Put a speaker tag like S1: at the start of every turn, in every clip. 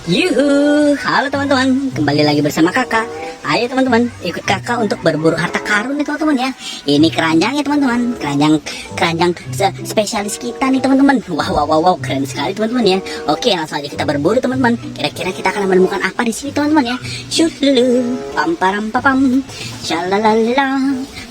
S1: Yuhu, halo teman-teman, kembali lagi bersama kakak. Ayo teman-teman, ikut kakak untuk berburu harta karun nih teman-teman ya. Ini keranjang ya teman-teman, keranjang spesialis kita nih teman-teman. Wow, keren sekali teman-teman ya. Oke, langsung aja kita berburu teman-teman. Kira-kira kita akan menemukan apa di sini teman-teman ya. Syuh lulu, pam param pam, shalalala.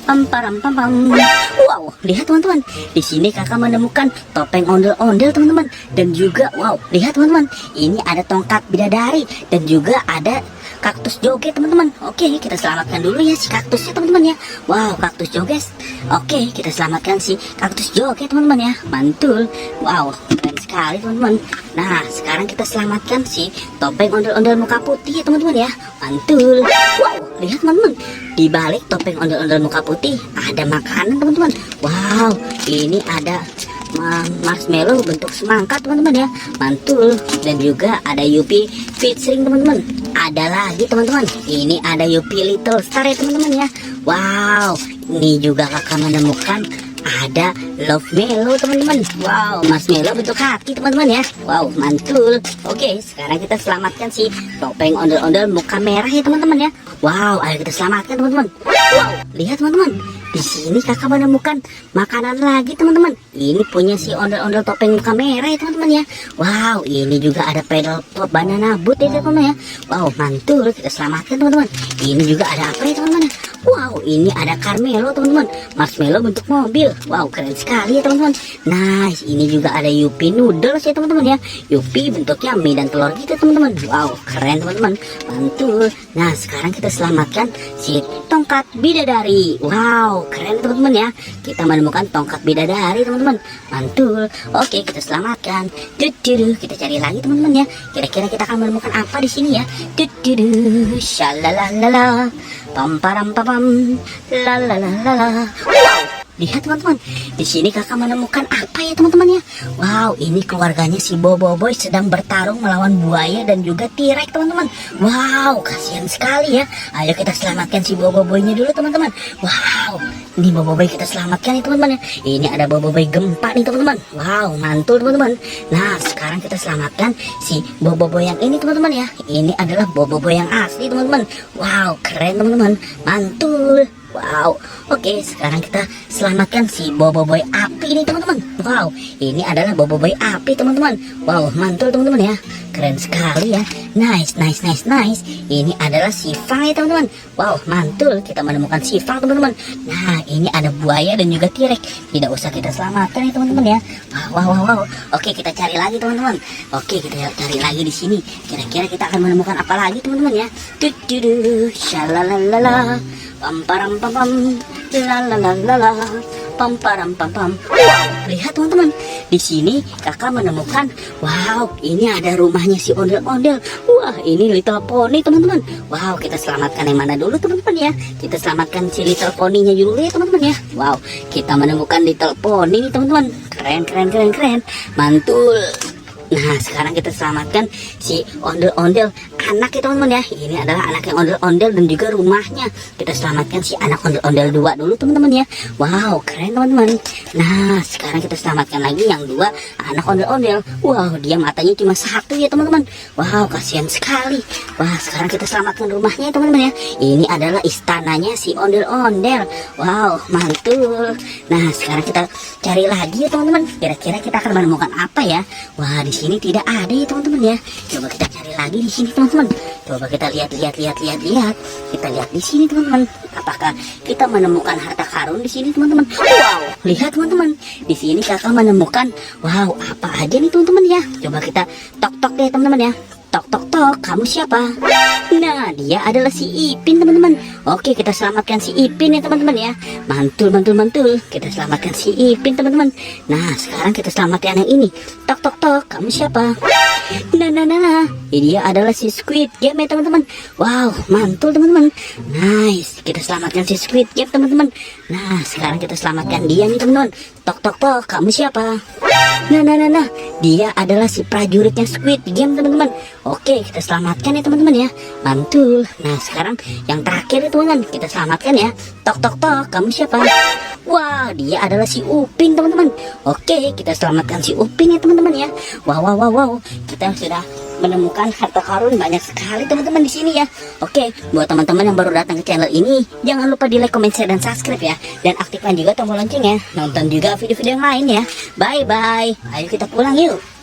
S1: Pam. Wow, lihat teman-teman. Di sini kakak menemukan topeng ondel-ondel teman-teman. Dan juga wow, lihat teman-teman. Ini ada tongkat bidadari dan juga ada kaktus joget teman-teman. Oke, kita selamatkan dulu ya si kaktusnya teman-teman ya. Wow, kaktus joget. Oke, kita selamatkan si kaktus joget teman-teman ya. Mantul. Wow, keren sekali teman-teman. Nah, sekarang kita selamatkan si topeng ondel-ondel muka putih ya teman-teman ya. Mantul. Wow, lihat teman-teman. Di balik topeng ondel-ondel muka putih ada makanan teman-teman. Wow, ini ada marshmallow bentuk semangka teman-teman ya. Mantul. Dan juga ada Yupi featuring teman-teman. Ada lagi teman-teman, ini ada Yupi Little Star ya teman-teman ya. Wow, ini juga kakak menemukan ada Love Melo teman-teman. Wow, marshmallow bentuk hati teman-teman ya. Wow, mantul. Oke, sekarang kita selamatkan si topeng ondel-ondel muka merah ya teman-teman ya. Wow, ayo kita selamatkan teman-teman. Wow, lihat teman-teman. Di sini kakak menemukan makanan lagi teman-teman. Ini punya si ondel-ondel topeng muka merah ya teman-teman ya. Wow, ini juga ada pedal pop banana boot ya teman-teman ya. Wow, mantul. Kita selamatkan teman-teman. Ini juga ada apa ya teman-teman ya. Wow, ini ada Carmelo teman-teman. Marshmallow bentuk mobil. Wow, keren sekali ya teman-teman. Nice, ini juga ada Yupi noodles ya teman-teman ya. Yupi bentuknya mie dan telur gitu teman-teman. Wow, keren teman-teman. Mantul. Nah, sekarang kita selamatkan si tongkat bidadari. Wow, keren teman-teman ya. Kita menemukan tongkat bidadari teman-teman. Mantul. Oke, kita selamatkan. Kita cari lagi teman-teman ya. Kira-kira kita akan menemukan apa di sini ya. Shalalala. Pam param pam, lalalala. Wow, lihat teman-teman. Di sini kakak menemukan apa ya teman-teman ya. Wow, ini keluarganya si Boboiboy sedang bertarung melawan buaya dan juga T-Rex teman-teman. Wow, kasihan sekali ya. Ayo kita selamatkan si Boboiboynya dulu teman-teman. Wow, ini Boboiboy kita selamatkan nih teman-teman ya. Ini ada Boboiboy gempa nih teman-teman. Wow, mantul teman-teman. Nah, sekarang kita selamatkan si Boboiboy yang ini teman-teman ya. Ini adalah Boboiboy yang asli teman-teman. Wow, keren teman-teman. Mantul. Wow, oke, sekarang kita selamatkan si Boboiboy api ini teman-teman. Wow, ini adalah Boboiboy api teman-teman. Wow, mantul teman-teman ya. Keren sekali ya. Nice. Ini adalah si Fang ya teman-teman. Wow, mantul. Kita menemukan si Fang teman-teman. Nah, ini ada buaya dan juga T-Rex. Tidak usah kita selamatkan ya teman-teman ya. Wow. Oke, kita cari lagi teman-teman. Oke, kita cari lagi di sini. Kira-kira kita akan menemukan apa lagi teman-teman ya. Shalalala. Pam param pam, lalalala. Pam param pam. Wow, lihat teman-teman. Di sini kakak menemukan, wow, ini ada rumahnya si ondel-ondel. Wah, ini Little Pony teman-teman. Wow, kita selamatkan yang mana dulu teman-teman ya. Kita selamatkan si Little Pony-nya dulu ya teman-teman ya. Wow, kita menemukan Little Pony nih teman-teman. Keren. Mantul. Nah, sekarang kita selamatkan si ondel-ondel anak ya teman-teman ya. Ini adalah anak yang ondel-ondel dan juga rumahnya. Kita selamatkan si anak ondel-ondel 2 dulu teman-teman ya. Wow, keren teman-teman. Nah, sekarang kita selamatkan lagi yang 2 anak ondel-ondel. Wow, dia matanya cuma 1 ya teman-teman. Wow, kasihan sekali. Wah, sekarang kita selamatkan rumahnya ya teman-teman ya. Ini adalah istananya si ondel-ondel. Wow, mantul. Nah, sekarang kita cari lagi ya teman-teman. Kira-kira kita akan menemukan apa ya. Wah, di sini tidak ada ya teman-teman ya. Coba kita cari lagi di sini teman-teman. Coba kita lihat. Kita lihat di sini teman-teman. Apakah kita menemukan harta karun di sini teman-teman? Wow, lihat teman-teman. Di sini kakak menemukan, wow, apa aja nih teman-teman ya. Coba kita tok-tok deh teman-teman ya. Tok, kamu siapa? Nah, dia adalah si Ipin teman-teman. Oke, kita selamatkan si Ipin ya teman-teman ya. Mantul. Kita selamatkan si Ipin teman-teman. Nah, sekarang kita selamatkan yang ini. Tok, kamu siapa? Nah, dia adalah si Squid Game ya teman-teman. Wow, mantul teman-teman. Nice, kita selamatkan si Squid Game teman-teman. Nah, sekarang kita selamatkan dia nih teman-teman. Tok, kamu siapa? Nah, dia adalah si prajuritnya Squid Game teman-teman. Oke, kita selamatkan ya teman-teman ya. Mantul. Nah, sekarang yang terakhir ya teman-teman, kita selamatkan ya. Tok, kamu siapa? Wah, dia adalah si Upin teman-teman. Oke, kita selamatkan si Upin ya teman-teman ya. Wow. Kita sudah menemukan harta karun banyak sekali teman-teman di sini ya. Oke, buat teman-teman yang baru datang ke channel ini, jangan lupa di like, comment, share, dan subscribe ya. Dan aktifkan juga tombol loncengnya. Nonton juga video-video yang lain ya. Bye-bye. Ayo kita pulang yuk.